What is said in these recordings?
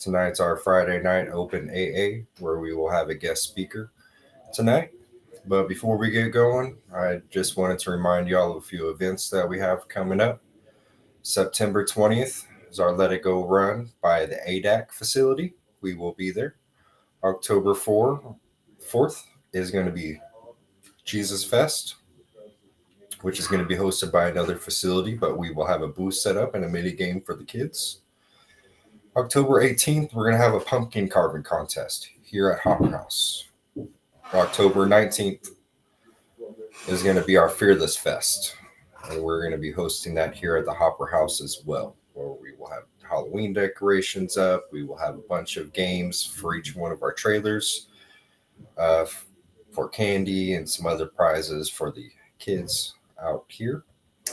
Tonight's our Friday night open AA where we will have a guest speaker tonight. But before we get going, I just wanted to remind y'all of a few events that we have coming up. September 20th is our Let It Go run by the ADAC facility. We will be there. October 4th is going to be Jesus Fest, which is going to be hosted by another facility, but we will have a booth set up and a mini game for the kids. October 18th, we're going to have a pumpkin carving contest here at Hopper House. October 19th is going to be our Fearless Fest, and we're going to be hosting that here at the Hopper House as well, where we will have Halloween decorations up. We will have a bunch of games for each one of our trailers for candy and some other prizes for the kids out here.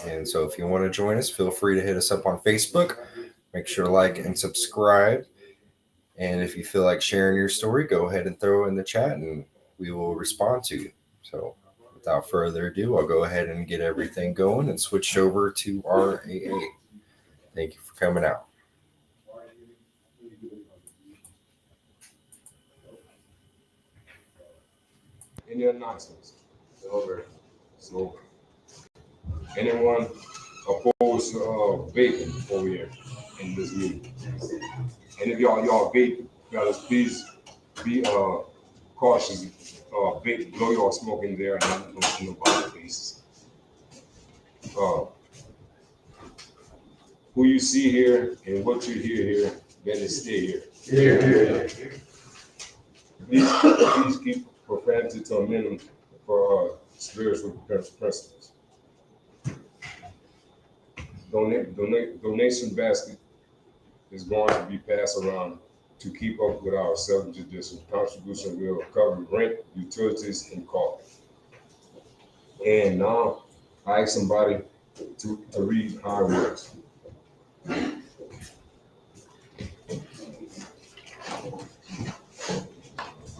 And so if you want to join us, feel free to hit us up on Facebook. Make sure to like and subscribe. And if you feel like sharing your story, go ahead and throw it in the chat and we will respond to you. So without further ado, I'll go ahead and get everything going and switch over to our AA. Thank you for coming out. Any announcements? It's over. Anyone opposed to vaping over here in this meeting? Any of y'all vape, fellas, please be cautious. Vape, blow your smoke in there and not nobody, please. Who you see here and what you hear here, better stay here. Here. Please keep profanity to a minimum for spiritual principles. Donation basket is going to be passed around to keep up with our self-judicial contribution will cover rent, utilities, and coffee. And now I ask somebody to read our words. My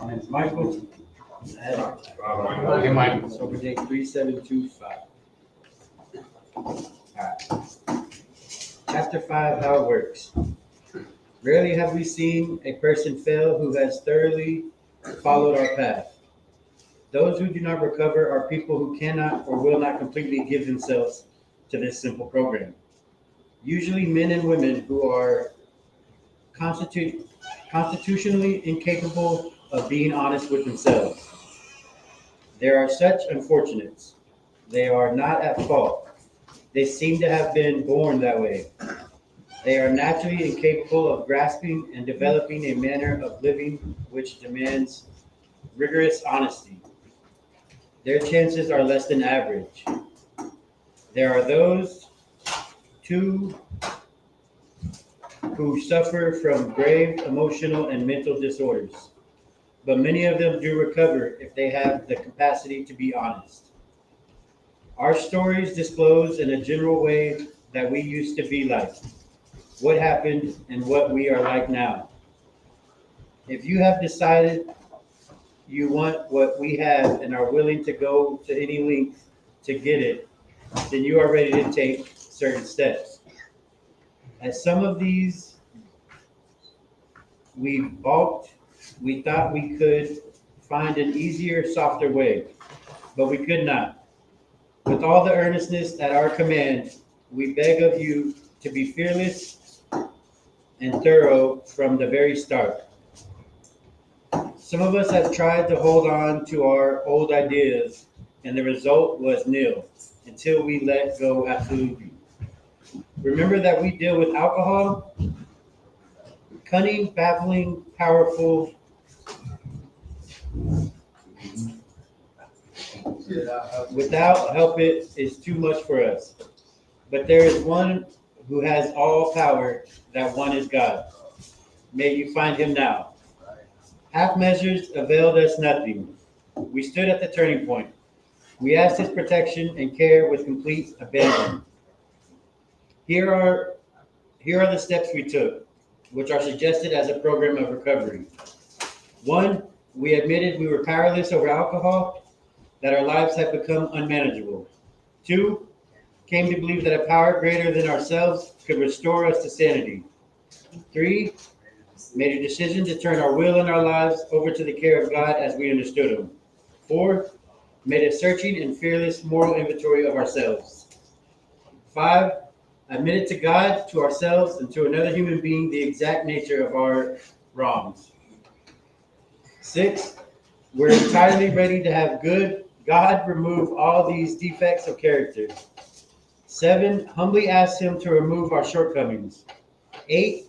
name is Michael. Okay, Michael. So for day 3725. All right. Chapter 5, how it works. Rarely have we seen a person fail who has thoroughly followed our path. Those who do not recover are people who cannot or will not completely give themselves to this simple program. Usually men and women who are constitutionally incapable of being honest with themselves. There are such unfortunates. They are not at fault. They seem to have been born that way. They are naturally incapable of grasping and developing a manner of living which demands rigorous honesty. Their chances are less than average. There are those, too, who suffer from grave emotional and mental disorders, but many of them do recover if they have the capacity to be honest. Our stories disclose in a general way that we used to be like, what happened, and what we are like now. If you have decided you want what we have and are willing to go to any length to get it, then you are ready to take certain steps. As some of these we balked, we thought we could find an easier, softer way, but we could not. With all the earnestness at our command, we beg of you to be fearless and thorough from the very start. Some of us have tried to hold on to our old ideas, and the result was nil until we let go absolutely. Remember that we deal with alcohol, cunning, baffling, powerful. Without help, it is too much for us. But there is one who has all power, that one is God. May you find him now. Half measures availed us nothing. We stood at the turning point. We asked his protection and care with complete abandon. Here are the steps we took, which are suggested as a program of recovery. 1, we admitted we were powerless over alcohol, that our lives had become unmanageable. 2, came to believe that a power greater than ourselves could restore us to sanity. 3, Made a decision to turn our will and our lives over to the care of God as we understood Him. 4. Made a searching and fearless moral inventory of ourselves. 5. Admitted to God, to ourselves, and to another human being the exact nature of our wrongs. 6. We're entirely ready to have God remove all these defects of character. 7. Humbly asked Him to remove our shortcomings. 8.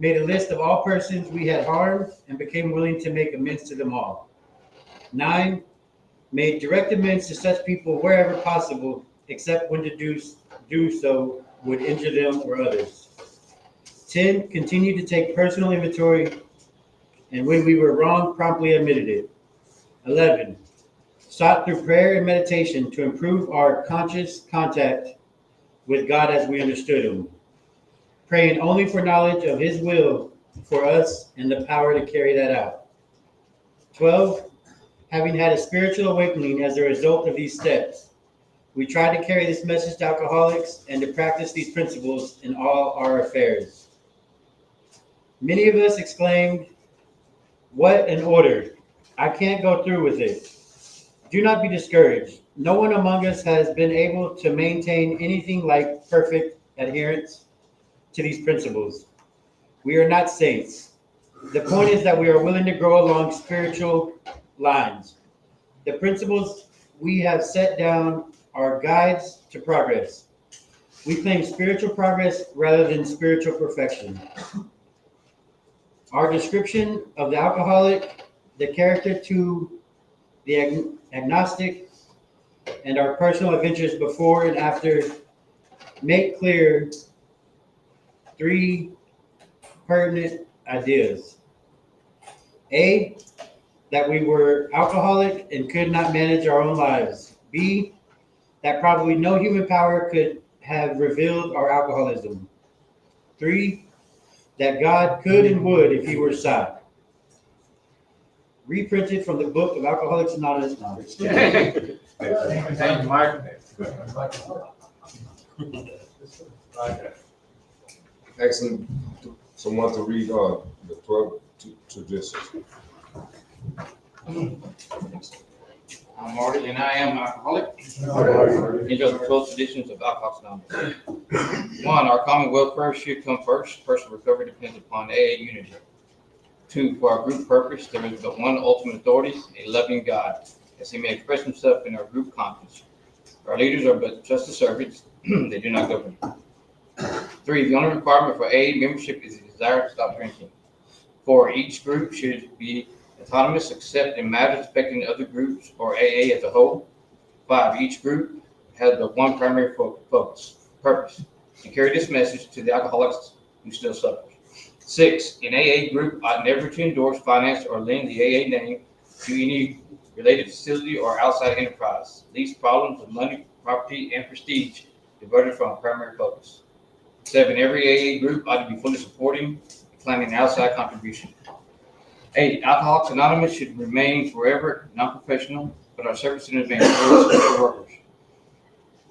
Made a list of all persons we had harmed and became willing to make amends to them all. 9. Made direct amends to such people wherever possible, except when to do so would injure them or others. 10. Continued to take personal inventory, and when we were wrong, promptly admitted it. 11. Sought through prayer and meditation to improve our conscious contact with God as we understood Him, praying only for knowledge of His will for us and the power to carry that out. 12. Having had a spiritual awakening as a result of these steps, we try to carry this message to alcoholics and to practice these principles in all our affairs. Many of us exclaimed, "What an order! I can't go through with it." Do not be discouraged. No one among us has been able to maintain anything like perfect adherence to these principles. We are not saints. The point is that we are willing to grow along spiritual lines. The principles we have set down are guides to progress. We claim spiritual progress rather than spiritual perfection. Our description of the alcoholic, the character to the agnostic, and our personal adventures before and after make clear 3 pertinent ideas. A, that we were alcoholic and could not manage our own lives. B, that probably no human power could have revealed our alcoholism. 3, that God could and would if He were sought. Reprinted from the book of Alcoholics Anonymous. Thank you, Mike. Asking someone to read the 12 traditions. I'm Marty, and I am an alcoholic. These are the 12 traditions of Alcoholics Anonymous. 1, our common welfare should come first. Personal recovery depends upon AA unity. 2, for our group purpose, there is but one ultimate authority, a loving God, as He may express Himself in our group conscience. Our leaders are but just servants, they do not govern. 3, the only requirement for AA membership is a desire to stop drinking. 4, each group should be autonomous except in matters affecting other groups or AA as a whole. 5, each group has but one primary purpose, to carry this message to the alcoholics who still suffer. 6, an AA group ought never to endorse, finance, or lend the AA name to any related facility or outside enterprise. These problems of money, property, and prestige diverted from our primary focus. 7, every AA group ought to be fully supporting, planning outside contribution. 8, Alcoholics Anonymous should remain forever non-professional, but our service centers may employ social workers.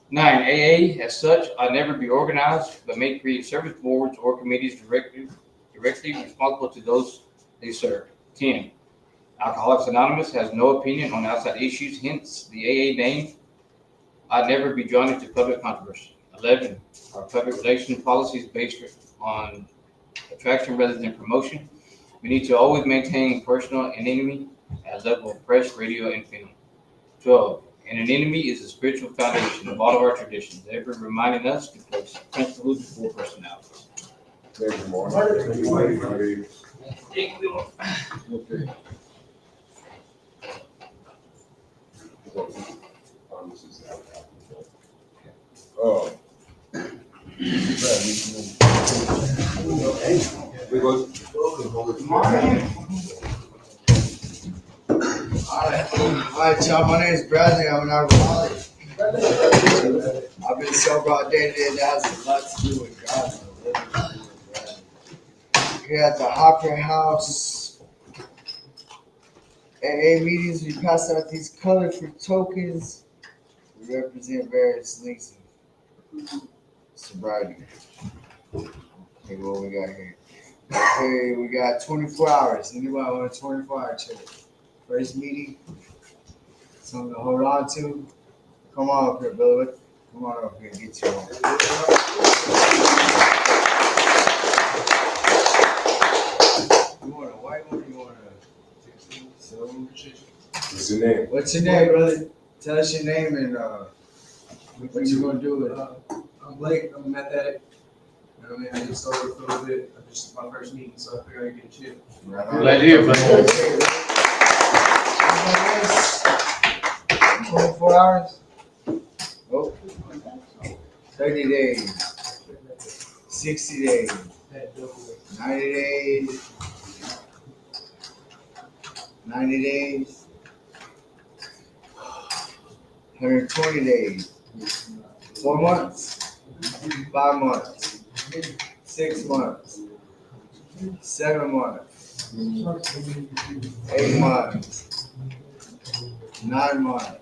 9, AA as such ought never be organized, but may create service boards or committees directly responsible to those they serve. 10, Alcoholics Anonymous has no opinion on outside issues, hence the AA name ought never be drawn into public controversy. 11, our public relations policy is based on attraction rather than promotion. We need to always maintain personal anonymity at level of press, radio, and film. 12, an anonymity is the spiritual foundation of all of our traditions, ever reminding us to place principles before personalities. Thank you, Marty. Okay. We go. Hi, y'all. My name is Bradley. I'm an alcoholic. I've been sober all day today. That has a lot to do with God. Here at the Hopper House AA meetings, we pass out these colorful tokens. We represent various links of sobriety. Okay, what we got here? Okay, we got 24 hours. Anybody want a 24-hour challenge? First meeting, something to hold on to. Come on up here, brother. Come on up here and get you on. You want a white one or you want a silver? What's your name? What's your name, brother? Tell us your name and what you gonna do with it. I'm Blake. I'm a meth addict. You know what I mean? I just started for a little bit. I just my first meeting, so I figured I'd get chill. Glad to hear, brother. 24 hours? Oh. 30 days. 60 days. 90 days. 90 days. 120 days. 4 months. 5 months. 6 months. 7 months. 8 months. 9 months.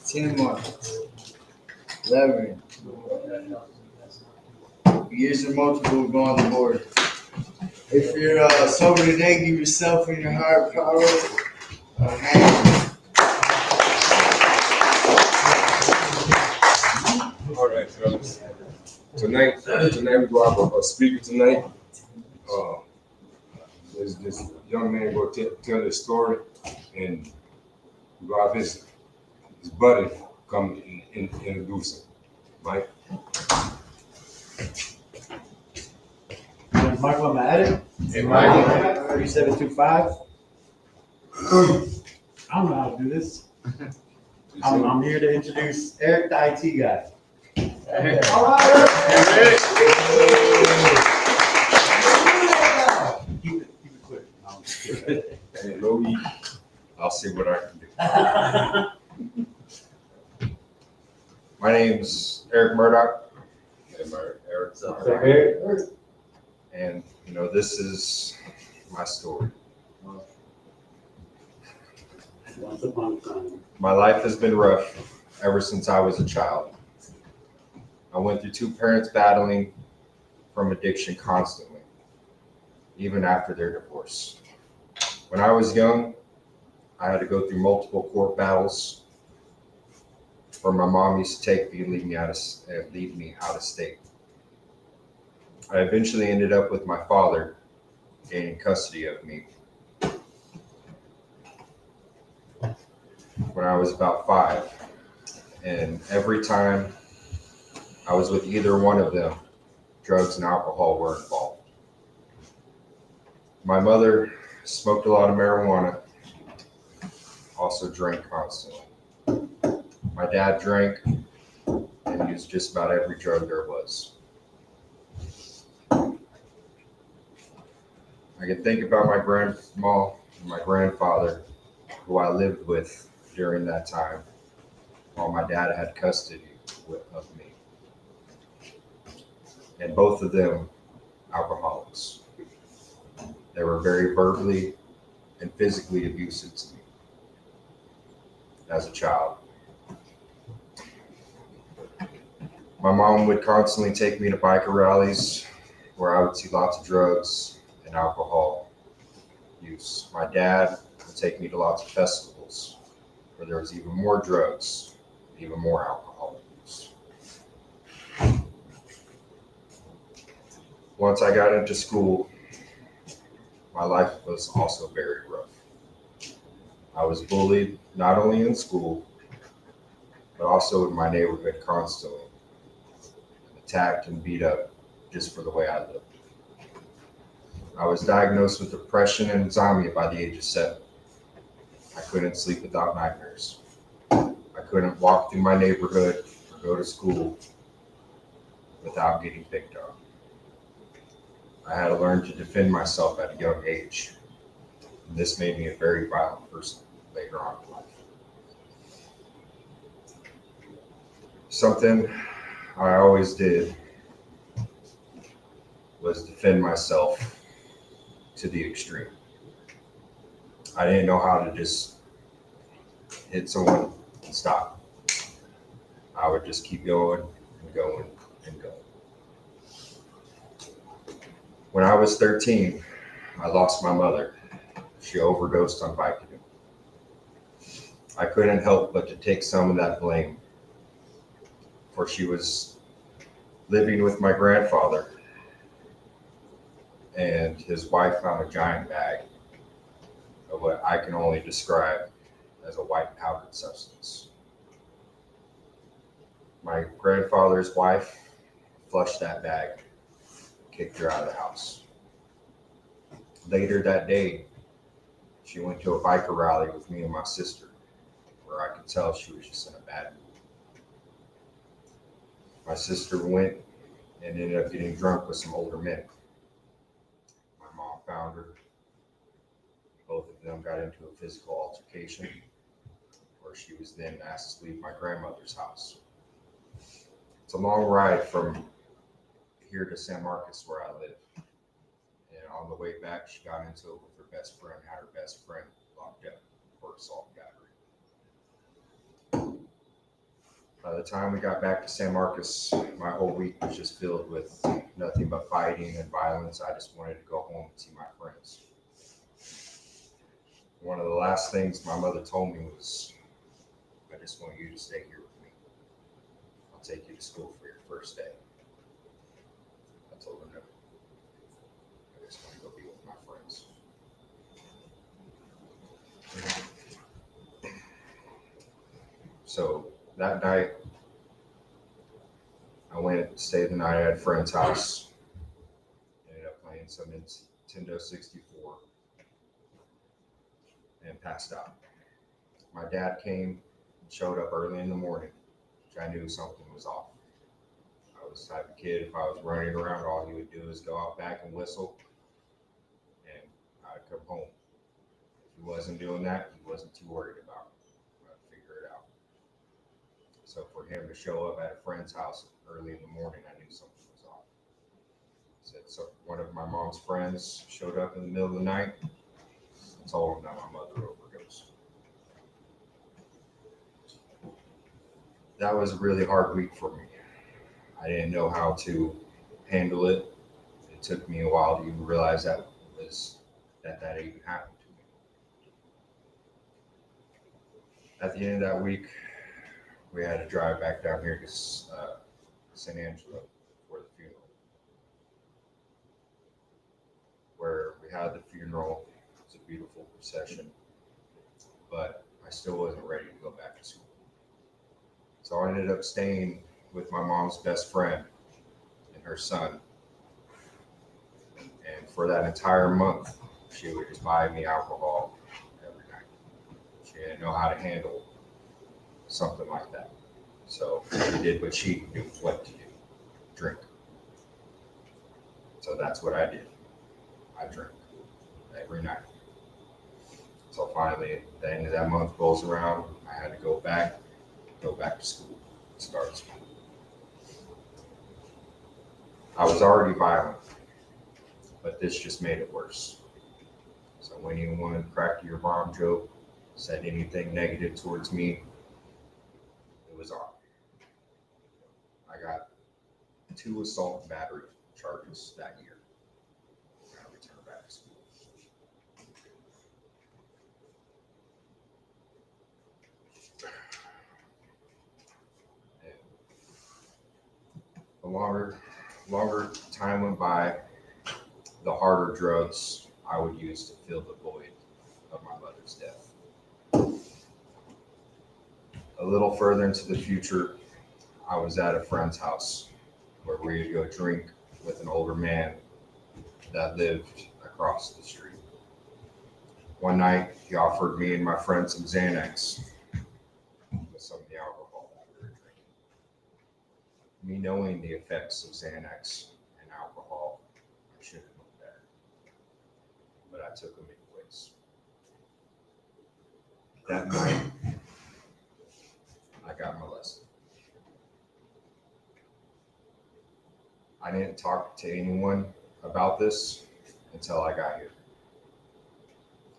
10 months. 11. Years and multiple go on the board. If you're sober today, give yourself and your higher power a hand. All right, fellas. Tonight we go have a speaker tonight. This young man go tell his story, and we go have his buddy come and introduce him. Mike. Michael, I'm at it. Hey, Mike. 3725. I don't know how to do this. I'm here to introduce Eric, the IT guy. All right. Keep it quick. Hey, Logie, I'll see what I can do. My name's Eric Murdoch. Hey, Eric's up there. And, this is my story. Once upon a time. My life has been rough ever since I was a child. I went through 2 parents battling from addiction constantly, even after their divorce. When I was young, I had to go through multiple court battles where my mom used to take me and leave me out of state. I eventually ended up with my father gaining custody of me when I was about 5. And every time I was with either one of them, drugs and alcohol were involved. My mother smoked a lot of marijuana, also drank constantly. My dad drank and used just about every drug there was. I can think about my grandma and my grandfather, who I lived with during that time, while my dad had custody of me. And both of them alcoholics. They were very verbally and physically abusive to me as a child. My mom would constantly take me to biker rallies where I would see lots of drugs and alcohol use. My dad would take me to lots of festivals where there was even more drugs, even more alcohol use. Once I got into school, my life was also very rough. I was bullied not only in school, but also in my neighborhood constantly, attacked and beat up just for the way I lived. I was diagnosed with depression and insomnia by the age of 7. I couldn't sleep without nightmares. I couldn't walk through my neighborhood or go to school without getting picked on. I had to learn to defend myself at a young age. And this made me a very violent person later on in life. Something I always did was defend myself to the extreme. I didn't know how to just hit someone and stop. I would just keep going and going and going. When I was 13, I lost my mother. She overdosed on Vicodin. I couldn't help but to take some of that blame, for she was living with my grandfather, and his wife found a giant bag of what I can only describe as a white powdered substance. My grandfather's wife flushed that bag, kicked her out of the house. Later that day, she went to a biker rally with me and my sister, where I could tell she was just in a bad mood. My sister went and ended up getting drunk with some older men. My mom found her. Both of them got into a physical altercation, where she was then asked to leave my grandmother's house. It's a long ride from here to San Marcos, where I live. And on the way back, she got into it with her best friend, had her best friend locked up for assault and battery. By the time we got back to San Marcos, my whole week was just filled with nothing but fighting and violence. I just wanted to go home and see my friends. One of the last things my mother told me was, I just want you to stay here with me. I'll take you to school for your first day. I told her no. I just want to go be with my friends. So that night, I went and stayed the night at a friend's house. Ended up playing some Nintendo 64 and passed out. My dad came and showed up early in the morning, which I knew something was off. I was the type of kid, if I was running around, all he would do is go out back and whistle, and I'd come home. If he wasn't doing that, he wasn't too worried about it. I'd figure it out. So for him to show up at a friend's house early in the morning, I knew something was off. So one of my mom's friends showed up in the middle of the night and told him that my mother overdosed. That was a really hard week for me. I didn't know how to handle it. It took me a while to even realize that even happened to me. At the end of that week, we had to drive back down here to San Angelo for the funeral. Where we had the funeral, it was a beautiful procession, but I still wasn't ready to go back to school. So I ended up staying with my mom's best friend and her son. And for that entire month, she would just buy me alcohol every night. She didn't know how to handle something like that. So she did what she knew what to do, drink. So that's what I did. I drank every night. So finally, the end of that month rolls around. I had to go back to school, start school. I was already violent, but this just made it worse. So when anyone cracked your bomb joke, said anything negative towards me, it was on. I got 2 assault and battery charges that year when I returned back to school. And the longer time went by, the harder drugs I would use to fill the void of my mother's death. A little further into the future, I was at a friend's house where we would go drink with an older man that lived across the street. One night, he offered me and my friend some Xanax with some of the alcohol that we were drinking. Me knowing the effects of Xanax and alcohol, I should have known better. But I took them anyways. That night, I got molested. I didn't talk to anyone about this until I got here.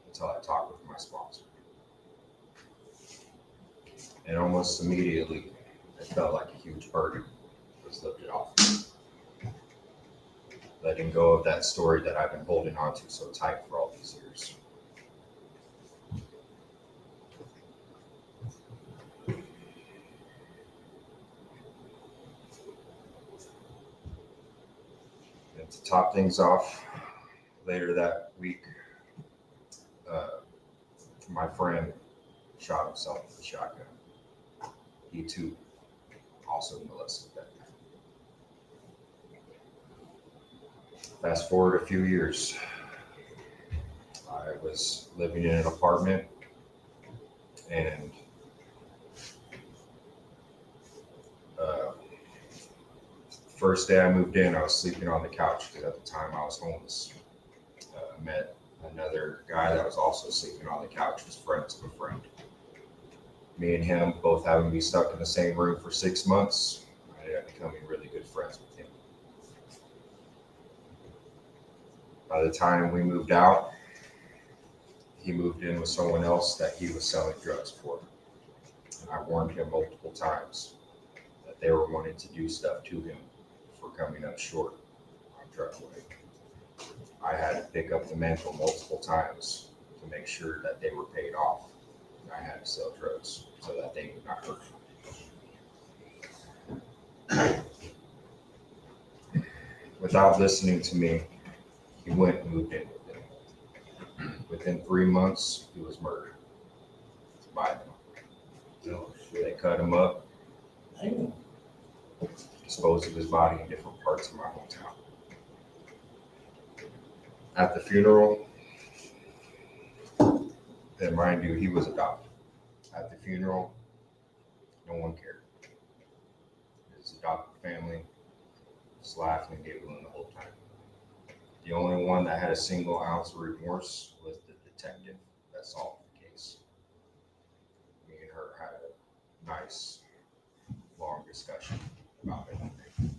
Until I talked with my sponsor. And almost immediately, it felt like a huge burden was lifted off me. letting go of that story that I've been holding on to so tight for all these years. And to top things off, later that week, my friend shot himself with a shotgun. He too also molested that man. Fast forward a few years, I was living in an apartment, and first day I moved in, I was sleeping on the couch because at the time I was homeless. I met another guy that was also sleeping on the couch, was friends of a friend. Me and him both having to be stuck in the same room for 6 months, I ended up becoming really good friends with him. By the time we moved out, he moved in with someone else that he was selling drugs for. And I warned him multiple times that they were wanting to do stuff to him for coming up short on drug money. I had to pick up the mantle multiple times to make sure that they were paid off. And I had to sell drugs so that they would not hurt me. Without listening to me, he went and moved in with them. Within 3 months, he was murdered by them. They cut him up, disposed of his body in different parts of my hometown. At the funeral, and mind you, he was adopted. At the funeral, no one cared. His adopted family just laughed and giggled the whole time. The only one that had a single ounce of remorse was the detective that solved the case. Me and her had a nice, long discussion about everything.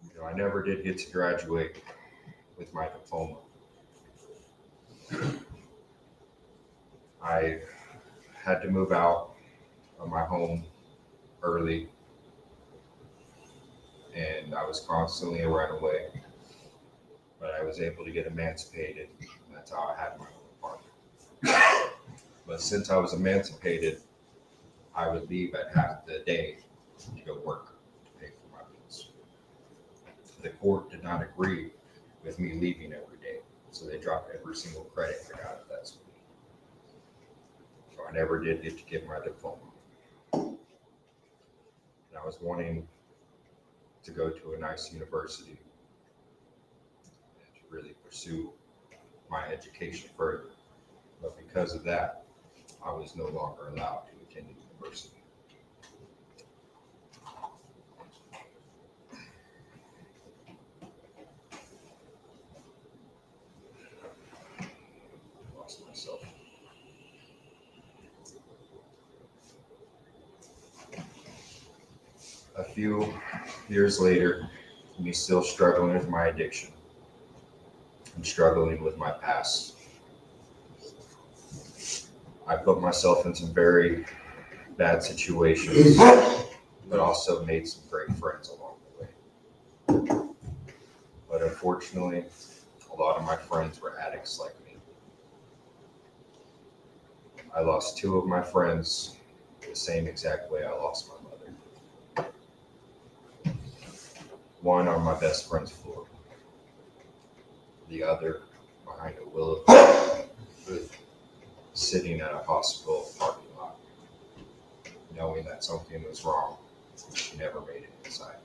You know, I never did get to graduate with my diploma. I had to move out of my home early, and I was constantly a runaway, but I was able to get emancipated, and that's how I had my own apartment. But since I was emancipated, I would leave at half the day to go work to pay for my bills. The court did not agree with me leaving every day, so they dropped every single credit I got of that school. So I never did get to get my diploma. And I was wanting to go to a nice university and to really pursue my education further. But because of that, I was no longer allowed to attend the university. I lost myself. A few years later, me still struggling with my addiction and struggling with my past, I put myself in some very bad situations, but also made some great friends along the way. But unfortunately, a lot of my friends were addicts like me. I lost 2 of my friends the same exact way I lost my mother. One on my best friend's floor, the other behind a willow booth, sitting at a hospital parking lot, knowing that something was wrong. She never made it inside.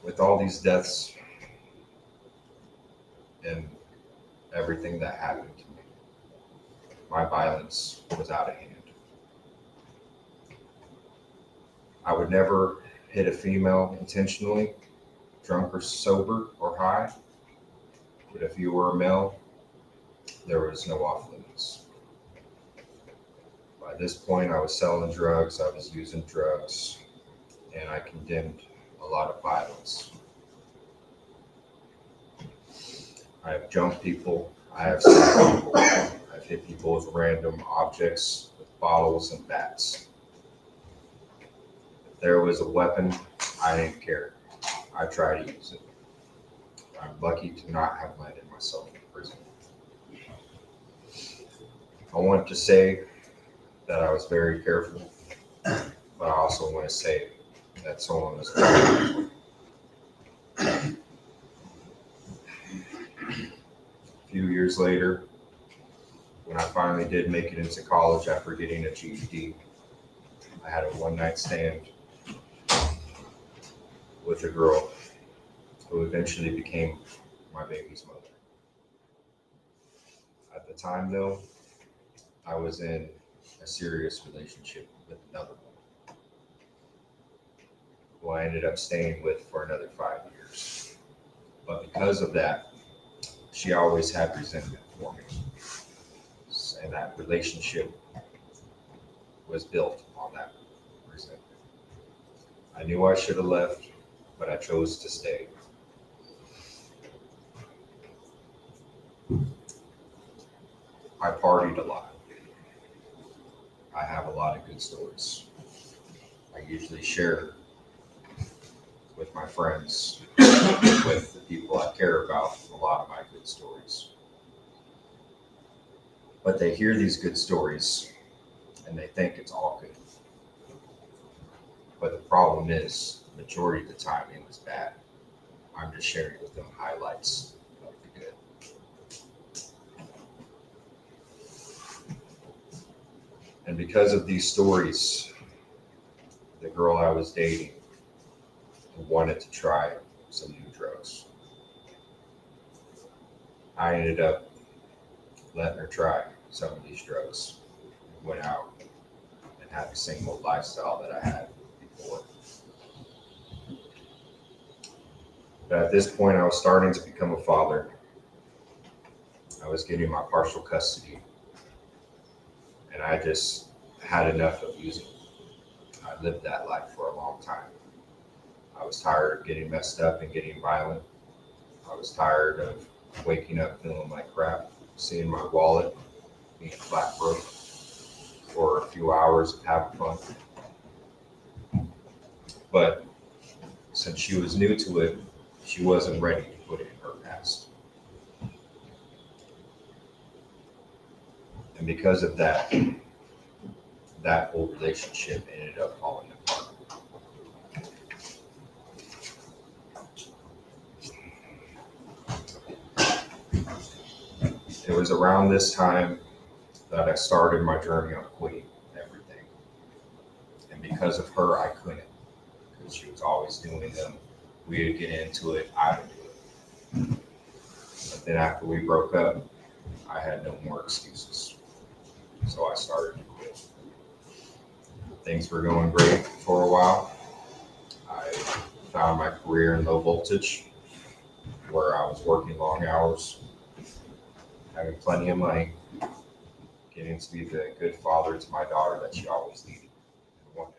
With all these deaths and everything that happened to me, my violence was out of hand. I would never hit a female intentionally, drunk or sober or high. But if you were a male, there was no off limits. By this point, I was selling drugs, I was using drugs, and I condemned a lot of violence. I have jumped people. I have stabbed people. I've hit people with random objects, with bottles and bats. If there was a weapon, I didn't care. I tried to use it. I'm lucky to not have landed myself in prison. I want to say that I was very careful, but I also want to say that someone was watching. A few years later, when I finally did make it into college after getting a GED, I had a one-night stand with a girl who eventually became my baby's mother. At the time, though, I was in a serious relationship with another woman who I ended up staying with for another 5 years. But because of that, she always had resentment for me. And that relationship was built on that resentment. I knew I should have left, but I chose to stay. I partied a lot. I have a lot of good stories. I usually share with my friends, with the people I care about, a lot of my good stories. But they hear these good stories and they think it's all good. But the problem is, the majority of the time it was bad. I'm just sharing with them highlights of the good. And because of these stories, the girl I was dating wanted to try some new drugs. I ended up letting her try some of these drugs. Went out and had the same old lifestyle that I had before. But at this point, I was starting to become a father. I was getting my partial custody. And I just had enough of using. I lived that life for a long time. I was tired of getting messed up and getting violent. I was tired of waking up feeling like crap, seeing my wallet being flat broke for a few hours of having fun. But since she was new to it, she wasn't ready to put it in her past. And because of that, that whole relationship ended up falling apart. It was around this time that I started my journey on quitting everything. And because of her, I couldn't. Because she was always doing them. We would get into it, I would do it. But then after we broke up, I had no more excuses. So I started to quit. Things were going great for a while. I found my career in low voltage, where I was working long hours, having plenty of money, getting to be the good father to my daughter that she always needed and wanted.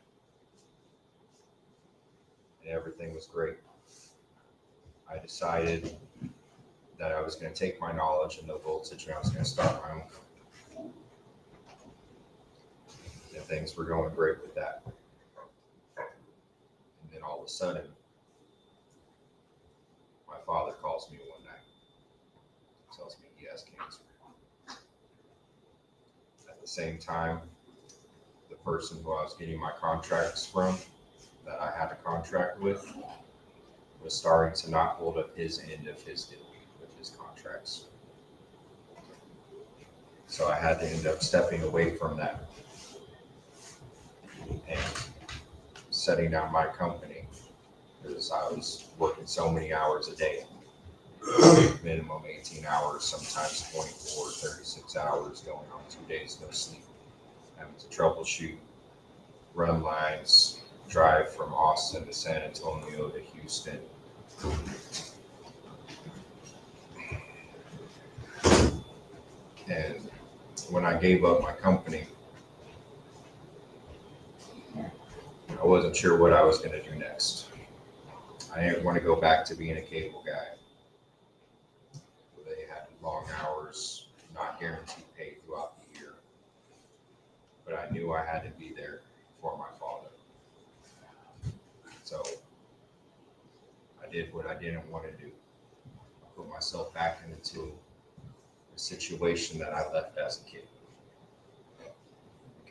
And everything was great. I decided that I was going to take my knowledge in low voltage and I was going to start my own company. And things were going great with that. And then all of a sudden, my father calls me one night, tells me he has cancer. At the same time, the person who I was getting my contracts from, that I had a contract with, was starting to not hold up his end of his deal with his contracts. So I had to end up stepping away from that and setting down my company because I was working so many hours a day, minimum 18 hours, sometimes 24, 36 hours, going on 2 days no sleep, having to troubleshoot, run lines, drive from Austin to San Antonio to Houston. And when I gave up my company, I wasn't sure what I was going to do next. I didn't want to go back to being a cable guy with a not guaranteed pay throughout the year. But I knew I had to be there for my father. So I did what I didn't want to do. I put myself back into a situation that I left as a kid.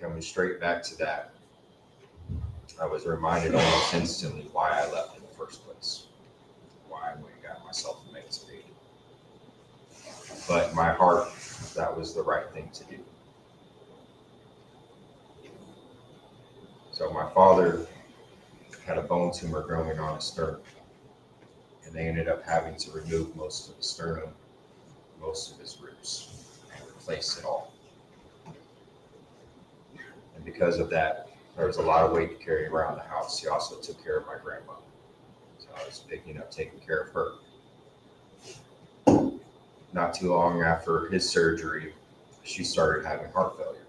Coming straight back to that, I was reminded almost instantly why I left in the first place, why I went and got myself emancipated. But in my heart, that was the right thing to do. So my father had a bone tumor growing on his sternum, and they ended up having to remove most of the sternum, most of his ribs, and replace it all. And because of that, there was a lot of weight to carry around the house. He also took care of my grandmother. So I was picking up, taking care of her. Not too long after his surgery, she started having heart failure.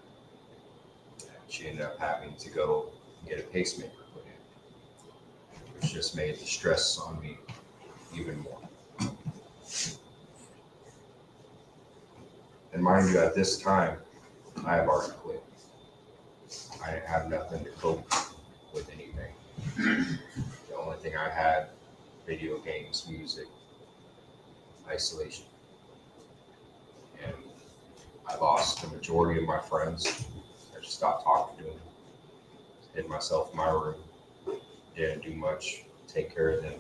She ended up having to go and get a pacemaker put in, which just made the stress on me even more. And mind you, at this time, I have already quit. I didn't have nothing to cope with anything. The only thing I had, video games, music, isolation. And I lost the majority of my friends. I just stopped talking to them. Hid myself in my room. Didn't do much. Take care of them.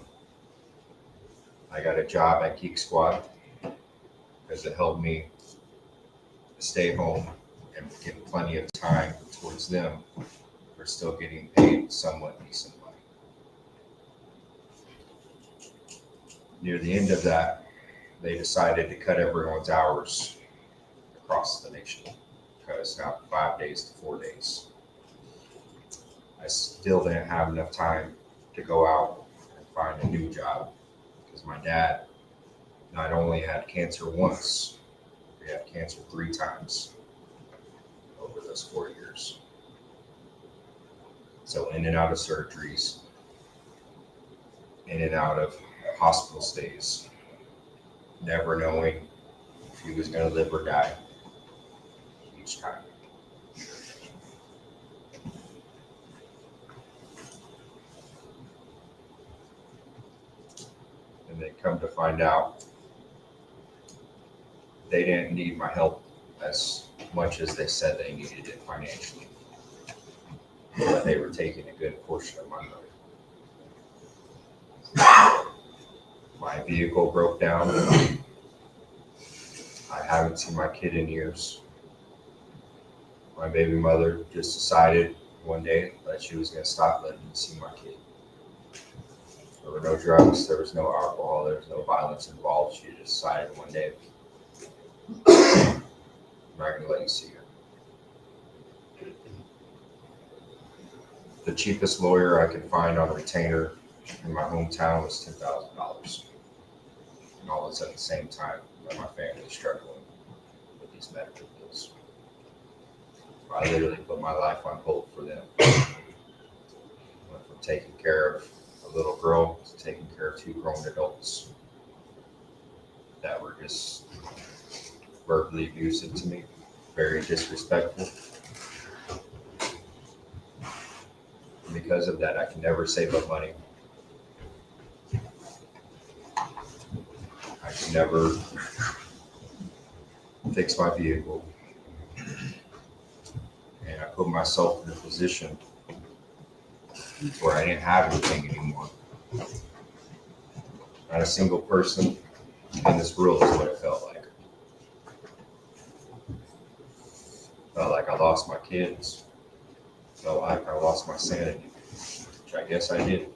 I got a job at Geek Squad because it helped me stay home and get plenty of time towards them for still getting paid somewhat decent money. Near the end of that, they decided to cut everyone's hours across the nation, cut us down 5 days to 4 days. I still didn't have enough time to go out and find a new job because my dad not only had cancer once, he had cancer 3 times over those 4 years. So in and out of surgeries, in and out of hospital stays, never knowing if he was going to live or die each time. And they come to find out they didn't need my help as much as they said they needed it financially. But they were taking a good portion of my money. My vehicle broke down. I haven't seen my kid in years. My baby mother just decided one day that she was going to stop letting me see my kid. There were no drugs, there was no alcohol, there was no violence involved. She just decided one day, I'm not going to let you see her. The cheapest lawyer I could find on a retainer in my hometown was $10,000. And all this at the same time that my family is struggling with these medical bills. I literally put my life on hold for them. Went from taking care of a little girl to taking care of 2 grown adults that were just verbally abusive to me, very disrespectful. And because of that, I can never save up money. I can never fix my vehicle. And I put myself in a position where I didn't have anything anymore. Not a single person in this world is what it felt like. Felt like I lost my kids. Felt like I lost my sanity, which I guess I did.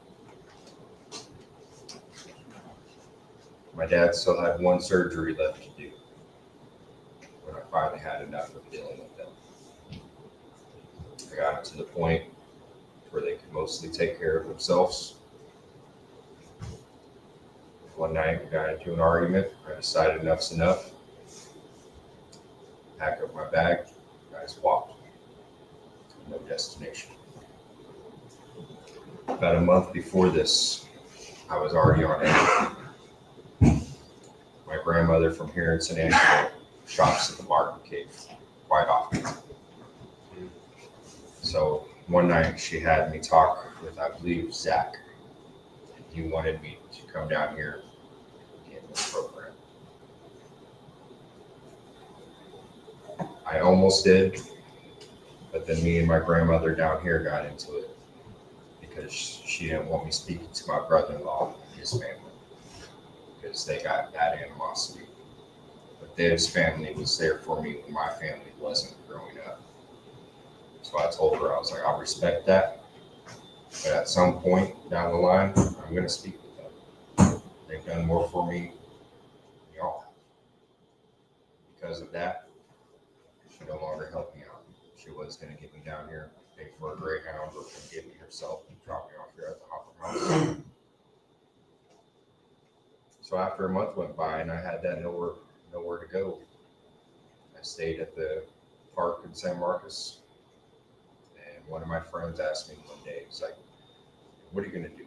My dad still had 1 surgery left to do when I finally had enough of dealing with them. I got to the point where they could mostly take care of themselves. One night, we got into an argument. I decided enough's enough. Packed up my bag. I just walked. No destination. About a month before this, I was already on edge. My grandmother from here in San Angelo shops at the Barton Cave quite often. So one night she had me talk with, I believe, Zach. He wanted me to come down here and get in the program. I almost did, but then me and my grandmother down here got into it because she didn't want me speaking to my brother-in-law and his family because they got bad animosity. But his family was there for me when my family wasn't growing up. So I told her, I was like, I respect that, but at some point down the line, I'm going to speak with them. They've done more for me than y'all. Because of that, she no longer helped me out. She was going to get me down here, pay for a Greyhound, or get me herself and drop me off here at the Hopper House. So after a month went by and I had that nowhere to go, I stayed at the park in San Marcos. And one of my friends asked me one day, he's like, what are you going to do?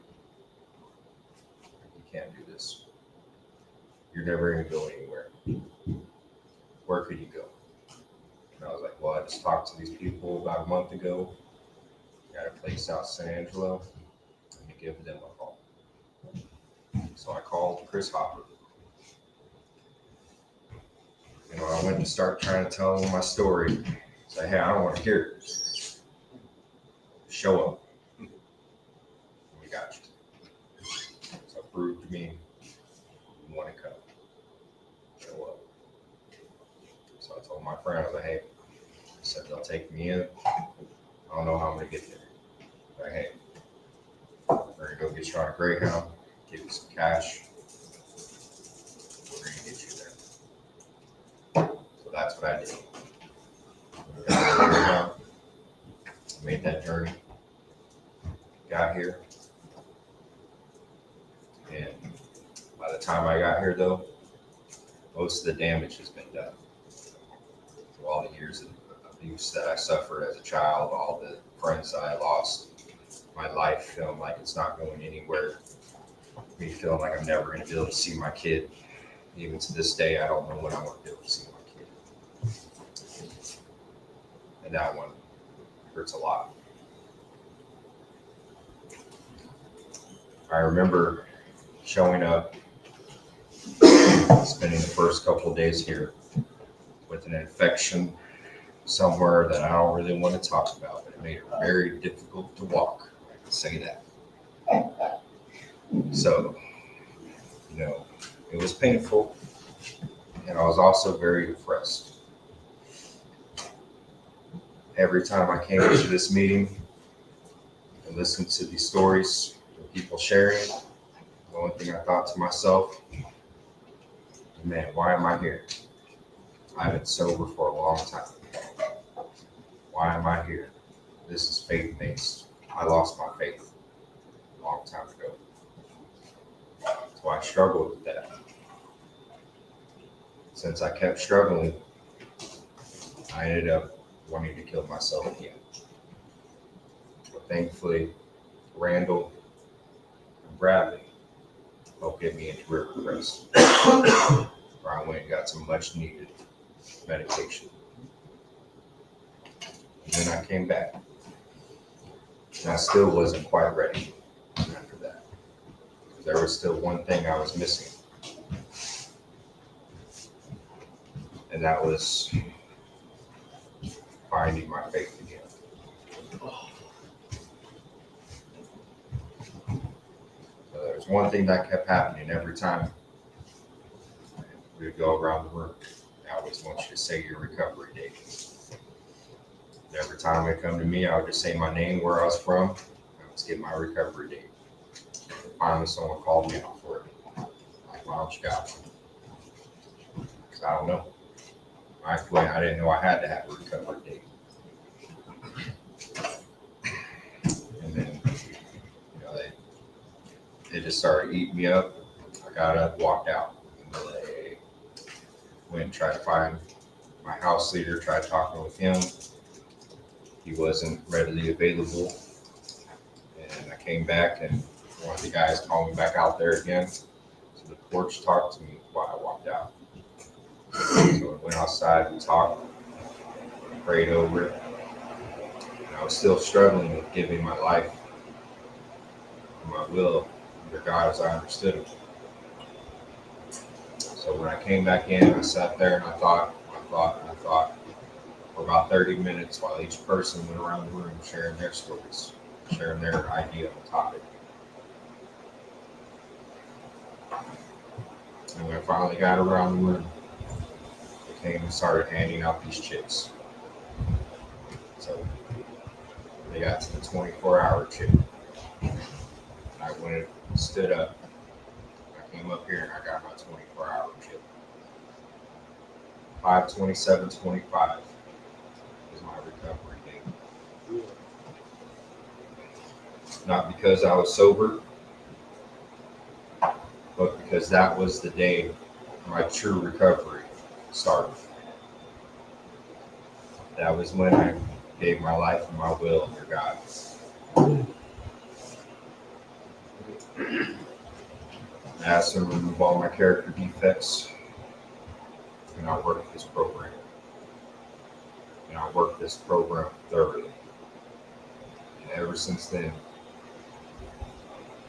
You can't do this. You're never going to go anywhere. Where could you go? And I was like, well, I just talked to these people about a month ago. Got a place out in San Angelo. Let me give them a call. So I called Chris Hopper. You know, I went to start trying to tell him my story. Say, hey, I don't want to hear it. Show up. We got you. So prove to me you want to come. Show up. So I told my friend, I was like, hey, I said they'll take me in. I don't know how I'm going to get there. But hey, we're going to go get you on a Greyhound, give you some cash. We're going to get you there. So that's what I did. Got on a Greyhound, made that journey, got here. And by the time I got here, though, most of the damage has been done. So all the years of abuse that I suffered as a child, all the friends that I lost, my life feeling like it's not going anywhere, me feeling like I'm never going to be able to see my kid. Even to this day, I don't know when I'm going to be able to see my kid. And that one hurts a lot. I remember showing up, spending the first couple of days here with an infection somewhere that I don't really want to talk about, but it made it very difficult to walk. I can say that. So, you know, it was painful, and I was also very depressed. Every time I came into this meeting and listened to these stories of people sharing, the only thing I thought to myself, man, why am I here? I've been sober for a long time. Why am I here? This is faith-based. I lost my faith a long time ago. So I struggled with that. Since I kept struggling, I ended up wanting to kill myself again. But thankfully, Randall and Bradley helped get me into river rest, where I went and got some much needed medication. And then I came back. And I still wasn't quite ready after that. There was still one thing I was missing. And that was finding my faith again. So there's one thing that kept happening every time we would go around the room. I always want you to say your recovery date. And every time they come to me, I would just say my name, where I was from, and let's get my recovery date. And finally, someone called me out for it. Like, why don't you got one? Because I don't know. I didn't know I had to have a recovery date. And then, you know, they just started eating me up. I got up, walked out. Went and tried to find my house leader, tried talking with him. He wasn't readily available. And I came back and one of the guys called me back out there again. So the coach talked to me while I walked out. So went outside and talked, prayed over it. And I was still struggling with giving my life and my will under God as I understood it. So when I came back in, I sat there and I thought for about 30 minutes while each person went around the room sharing their stories, sharing their idea on the topic. And when I finally got around the room, they came and started handing out these chits. So they got to the 24-hour chit. I went and stood up. I came up here and I got my 24-hour chit. 5/27/25 is my recovery date. Not because I was sober, but because that was the day my true recovery started. That was when I gave my life and my will to God. I asked Him to remove all my character defects, and I worked this program. And I worked this program thoroughly. And ever since then,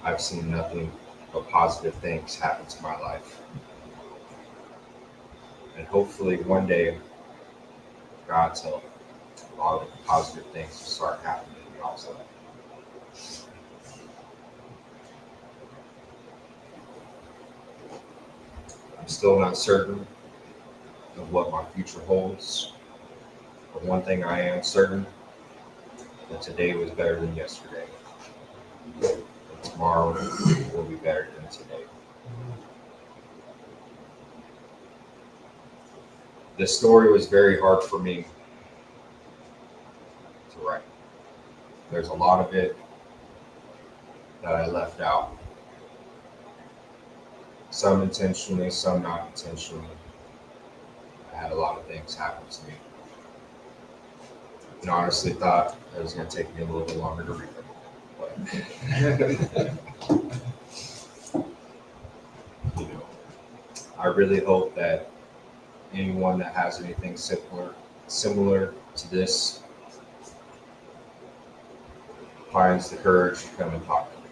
I've seen nothing but positive things happen to my life. And hopefully one day, God's help, a lot of positive things will start happening in y'all's life. I'm still not certain of what my future holds. But one thing I am certain, that today was better than yesterday. And tomorrow will be better than today. This story was very hard for me to write. There's a lot of it that I left out. Some intentionally, some not intentionally. I had a lot of things happen to me. And honestly thought it was going to take me a little bit longer to read them. But, you know, I really hope that anyone that has anything similar to this finds the courage to come and talk to me.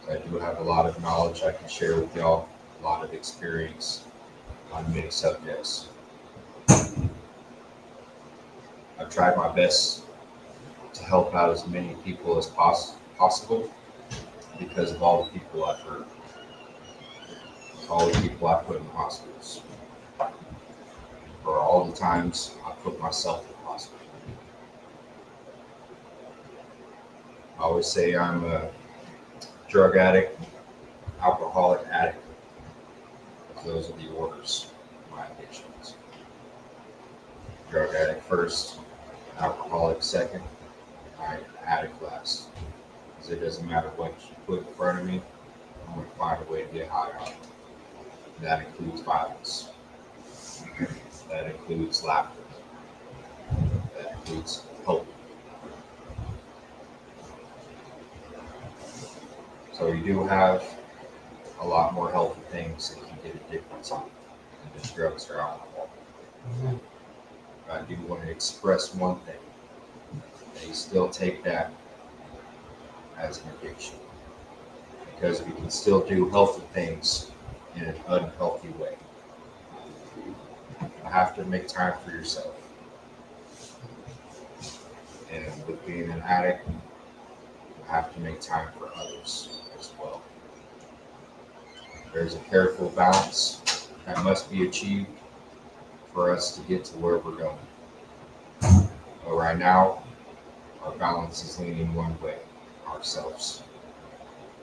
I do have a lot of knowledge I can share with y'all, a lot of experience on many subjects. I've tried my best to help out as many people as possible because of all the people I've hurt, all the people I put in hospitals, or all the times I put myself in hospital. I always say I'm a drug addict, alcoholic addict. Those are the orders of my addictions. Drug addict first, alcoholic second, addict last. Because it doesn't matter what you put in front of me, I'm going to find a way to get high on it. That includes violence. That includes laughter. That includes hope. So you do have a lot more healthy things that you can get addicted to than just drugs or alcohol. I do want to express one thing. That you still take that as an addiction. Because we can still do healthy things in an unhealthy way. You have to make time for yourself. And with being an addict, you have to make time for others as well. There's a careful balance that must be achieved for us to get to where we're going. But right now, our balance is leaning one way, ourselves.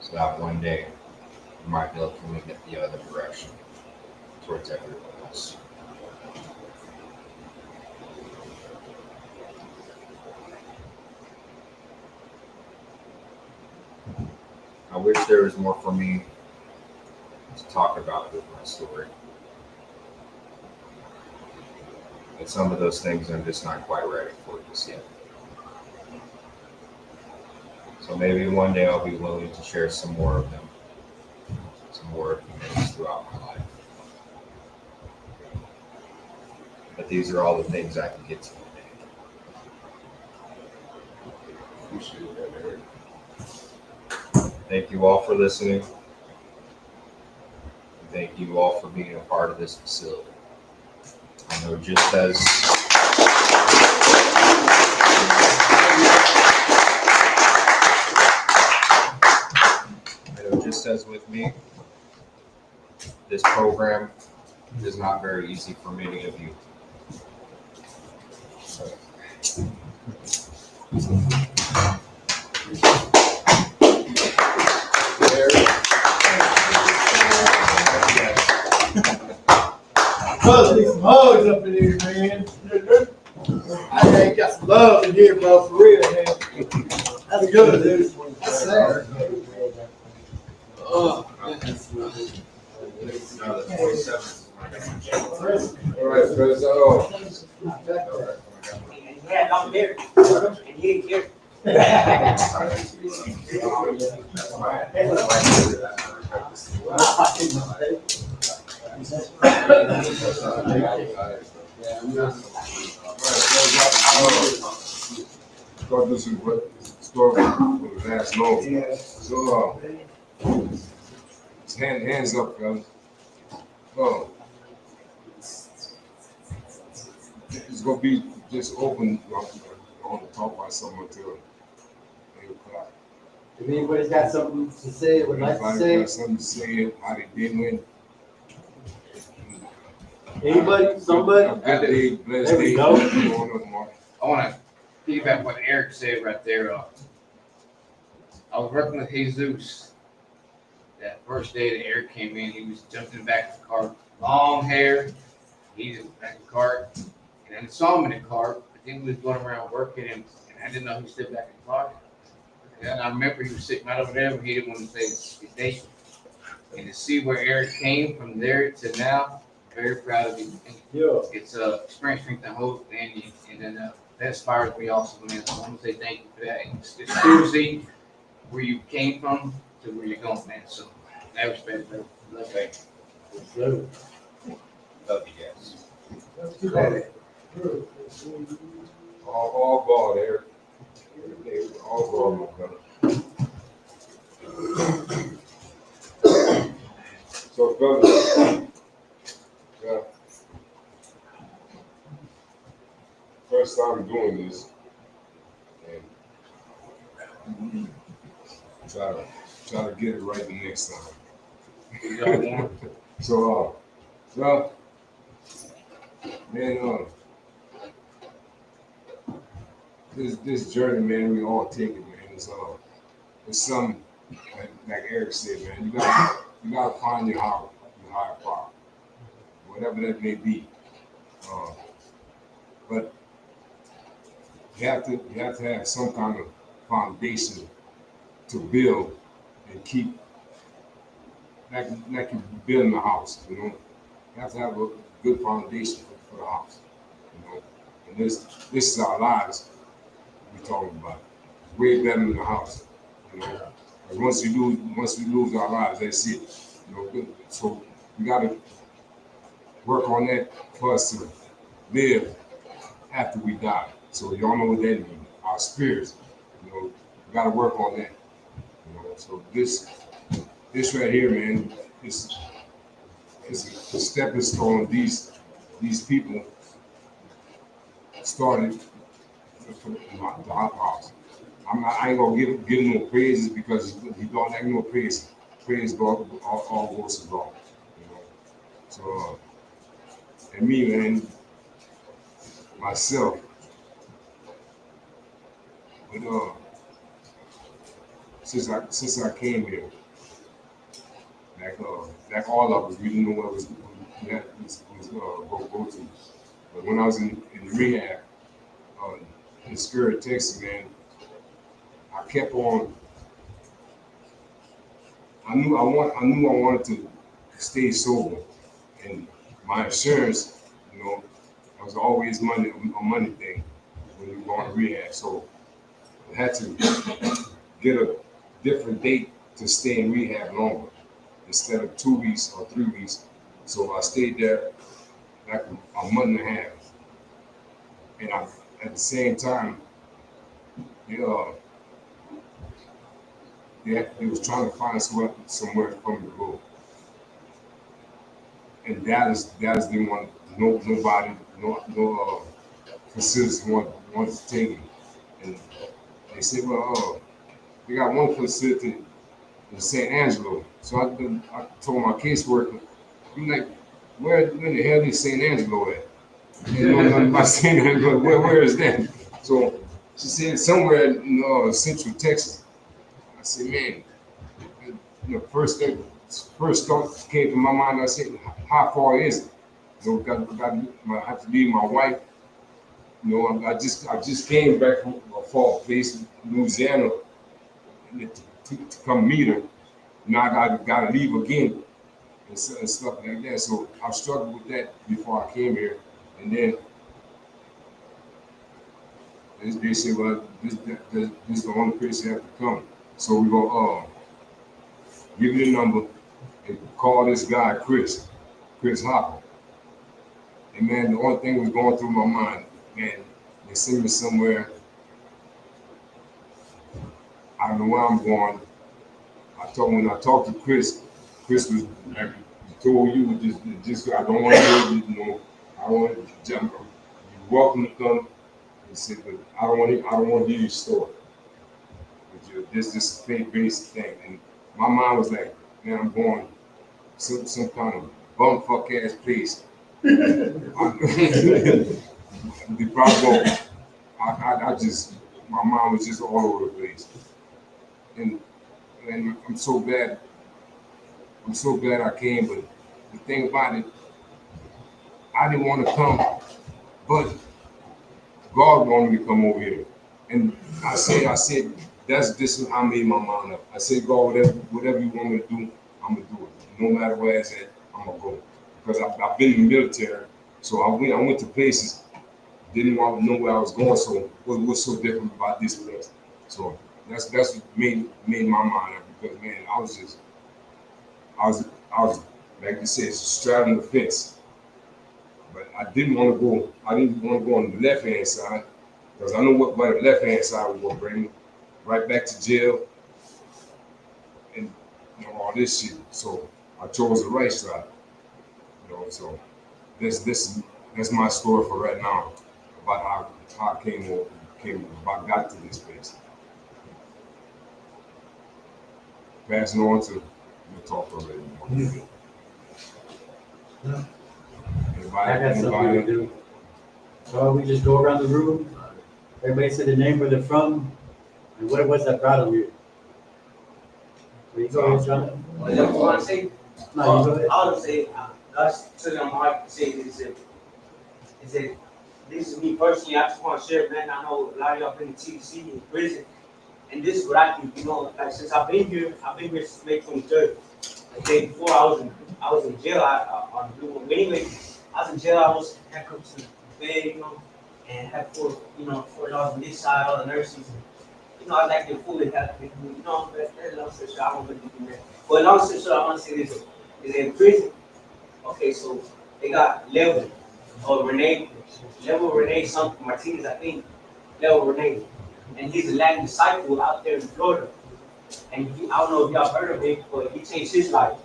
So that one day, we might be able to move it the other direction, towards everyone else. I wish there was more for me to talk about with my story. But some of those things I'm just not quite ready for just yet. So maybe one day I'll be willing to share some more of them, some more of the things throughout my life. But these are all the things I can get to. Appreciate that, Eric. Thank you all for listening. Thank you all for being a part of this facility. I know just as with me, this program is not very easy for many of you. Brother, need some hugs up in here, man. I think got some love in here, bro, for real, man. That's good, dude. That's sad. All right, Chris. Yeah, I'm here. He ain't here. Start this is what story will last long. So, hands up, fellas. It's gonna be just open. I want to talk about something until 8 o'clock. If anybody's got something to say, would like to Anybody say, got something to say? How they been? anybody, somebody? A good day, blessed There we day. go. Come on up, Mark. I want to feedback what Eric said right there. I was working with Jesus that first day that Eric came in. He was jumping back of the car, long hair. He just back in the car, and I saw him in the car. But then we was going around working, and I didn't know he was still back in the car. And I remember he was sitting right over there, but he didn't want to say his date. And to see where Eric came from there to now, very proud of you. Yeah. It's experience, strength, and hope, and then that inspires me also, man. So I want to say thank you for that. It's cool to see where you came from to where you're going, man. So that respect, bro. Love you. Love you guys. All ball there. All ball, my brother. So, fellas, first time doing this, and try to get it right the next time. So, man, this journey, man, we all take it, man. It's something like Eric said, man. You gotta find your higher power, whatever that may be. But you have to have some kind of foundation to build and keep, like you're building a house, you know. You have to have a good foundation for the house, you know. And this is our lives we're talking about. It's way better than the house, you know. And once we lose our lives, that's it, you know. So we gotta work on that for us to live after we die. So y'all know what that means. Our spirits, you know, we gotta work on that. You know, so this right here, man, is a stepping stone. These people started the house. I ain't gonna give no praises because he don't have no praise. Praise God, all goes to God. You know, so and me, man, myself. But since I came here, like all of us, we didn't know what was go to. But when I was in rehab in Spirit, Texas, man, I kept on. I knew I wanted to stay sober, and my insurance, you know, it was always a money thing when you go to rehab. So I had to get a different date to stay in rehab longer instead of 2 weeks or 3 weeks. So I stayed there like a month and a half. And at the same time, they, they was trying to find somewhere for me to go. And Dallas didn't want nobody, no facilities wanted to take me. And they said, well, we got one facility in St. Angelo. So I told my caseworker, I'm like, where in the hell is St. Angelo at? You know nothing about St. Angelo. Where is that? So she said somewhere in Central Texas. I said, man, first thought came to my mind. I said, how far is it? I have to leave my wife. I just came back from a far place, Louisiana, to come meet her. Now I gotta leave again and stuff like that. So I struggled with that before I came here, and then they said, well, this is the only place you have to come. So we go give you the number and call this guy Chris Hopper. And man, the only thing was going through my mind, man, they send me somewhere. I don't know where I'm going. When I talked to Chris was like, told you just I don't want to I don't want to jump. You're welcome to come. He said, but I don't want to hear your story. This is a faith-based thing. And my mind was like, man, I'm going some kind of bumfuck ass place. The problem, I just, my mind was just all over the place. And I'm so glad I came, but the thing about it, I didn't want to come, but God wanted me to come over here. And I said, this is how I made my mind up. I said, God, whatever you want me to do, I'm gonna do it. No matter where it's at, I'm gonna go. Because I've been in the military, so I went to places, didn't want to know where I was going, so what was so different about this place? So that's what made my mind up, because man, I was like you said, straddling the fence. But I didn't want to go on the left hand side, because I know what the left hand side was gonna bring me right back to jail and all this shit. So I chose the right side. So that's my story for right now about how I got to this place. Passing on to the talk already. I got something to do. So we just go around the room. Everybody say the name where they're from and what it was that brought them here. So you go ahead, John. What you want to say? No, you go ahead. I would say, that's to them, I say, is it, this is me personally, I just want to share, man. I know a lot of y'all been in TC in prison, and this is what I think, like since I've been here since May 23rd. The day before I was in jail, anyway, I was in jail, I was handcuffed to the bed, and had $4 on this side, all the nurses. I like the food and help me, that's long story short, I won't really do that. But long story short, I want to say this, is in prison. Okay, so they got Level Renee something, Martinez, I think, Level Renee. And he's a Latin disciple out there in Florida. And I don't know if y'all heard of him, but he changed his life.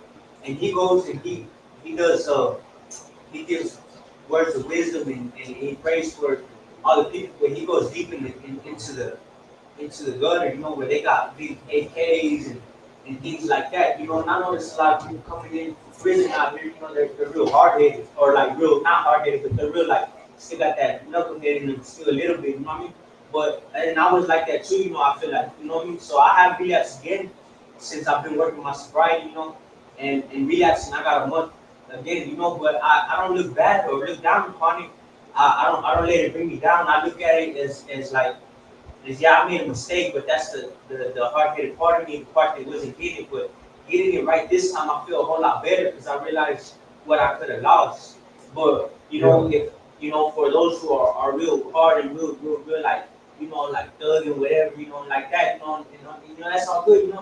And he goes and he does, he gives words of wisdom and he prays for other people, but he goes deep into the gutter, where they got big AKs and things like that, and I notice a lot of people coming in from prison out here, they're real hard-headed, or like real, not hard-headed, but they're real like, still got that knucklehead in them still a little bit, you know what I mean? But, and I was like that too, I feel like, you know what I mean? So I have relapsed again since I've been working my sobriety, and relapsing, I got a month again, but I don't look bad or look down upon it. I don't let it bring me down. I look at it as like, yeah, I made a mistake, but that's the hard-headed part of me, the part that wasn't getting it. But getting it right this time, I feel a whole lot better because I realized what I could have lost. But if for those who are real hard and real like like thug and whatever, like that, that's all good,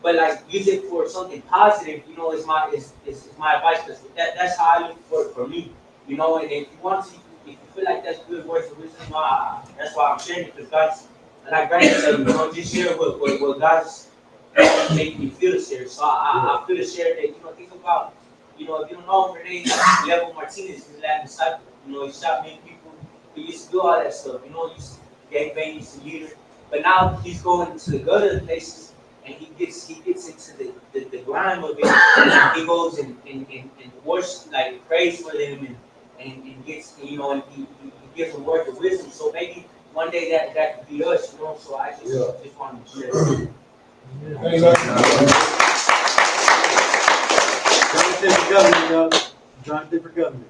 But like use it for something positive, is my advice. Because that's how I look for me, And if you want to, if you feel like that's good words of wisdom, that's why I'm sharing it because God's, like Brandon said, just share what God's making you feel to share. So I feel to share that, think about, if you don't know Renee, Level Martinez is that disciple. He shot many people. He used to do all that stuff. He used to gangbang, he used to leader. But now he's going to the gutter places and he gets into the grime of it. He goes and worships, like prays for them and gets, and he gives them words of wisdom. So maybe one day that could be us, So I just wanted to share that. Jonathan for governor, y'all. Jonathan for governor.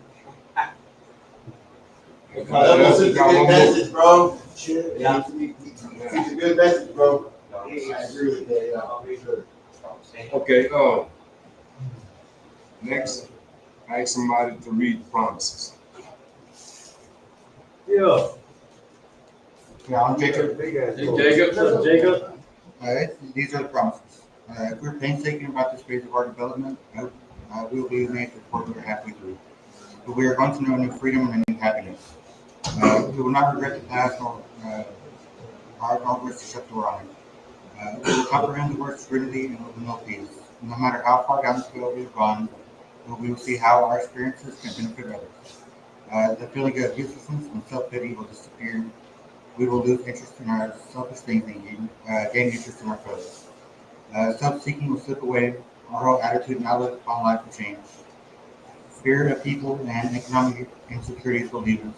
That's a good message, bro. Yeah. It's a good message, bro. I agree with that. Okay, next, I ask somebody to read the promises. Yeah. Yeah, I'm Jacob. What's up, Jacob? These are the promises. If we're painstaking about this phase of our development, we will be made to report we're halfway through. But we are going to know new freedom and a new happiness. We will not regret the past nor wish to shut the door on it. We will comprehend the word serenity and will know peace. No matter how far down the scale we have gone, we will see how our experiences can benefit others. The feeling of uselessness and self-pity will disappear. We will lose interest in our selfish things and gain interest in our fellows. Self-seeking will slip away. Our whole attitude and outlook upon life will change. Fear of people and economic insecurities will leave us.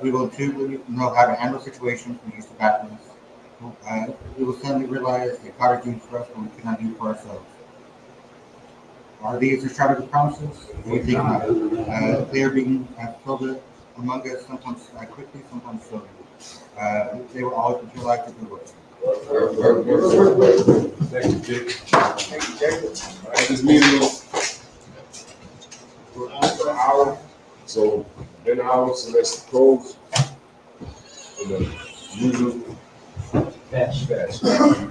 We will intuitively know how to handle situations and use the backwards. We will suddenly realize that God is doing for us what we cannot do for ourselves. Are these extravagant promises? We think not. They are being fulfilled among us, sometimes quickly, sometimes slowly. They will always materialize the good work. Thank you, Jake. All right, this meeting is for an hour, so in an hour, so let's close in the usual fashion.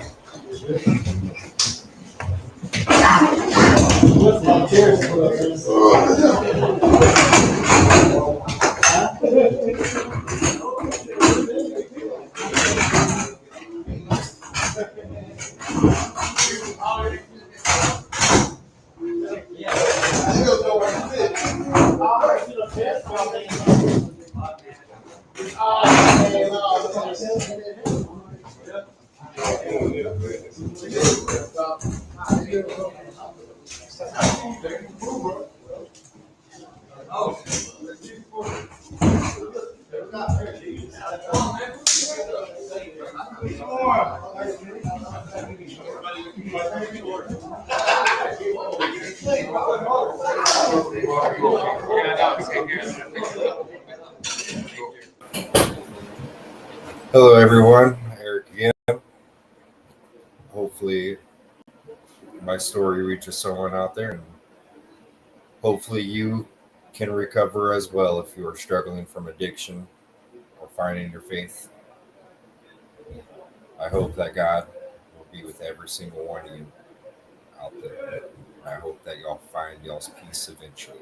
Hello, everyone. Eric again. Hopefully, my story reaches someone out there, and hopefully, you can recover as well if you are struggling from addiction or finding your faith. I hope that God will be with every single one of you out there. I hope that y'all find y'all's peace eventually.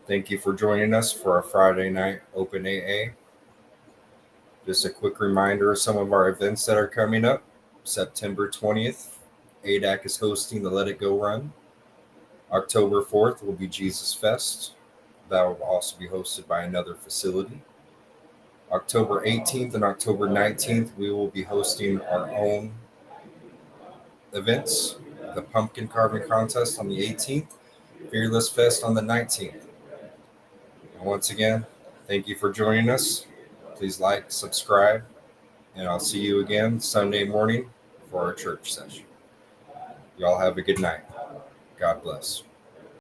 Thank you for joining us for our Friday night Open AA. Just a quick reminder of some of our events that are coming up. September 20th, ADAC is hosting the Let It Go Run. October 4th will be Jesus Fest. That will also be hosted by another facility. October 18th and October 19th, we will be hosting our own events. The Pumpkin Carving Contest on the 18th, Fearless Fest on the 19th. And once again, thank you for joining us. Please like, subscribe, and I'll see you again Sunday morning for our church session. Y'all have a good night. God bless.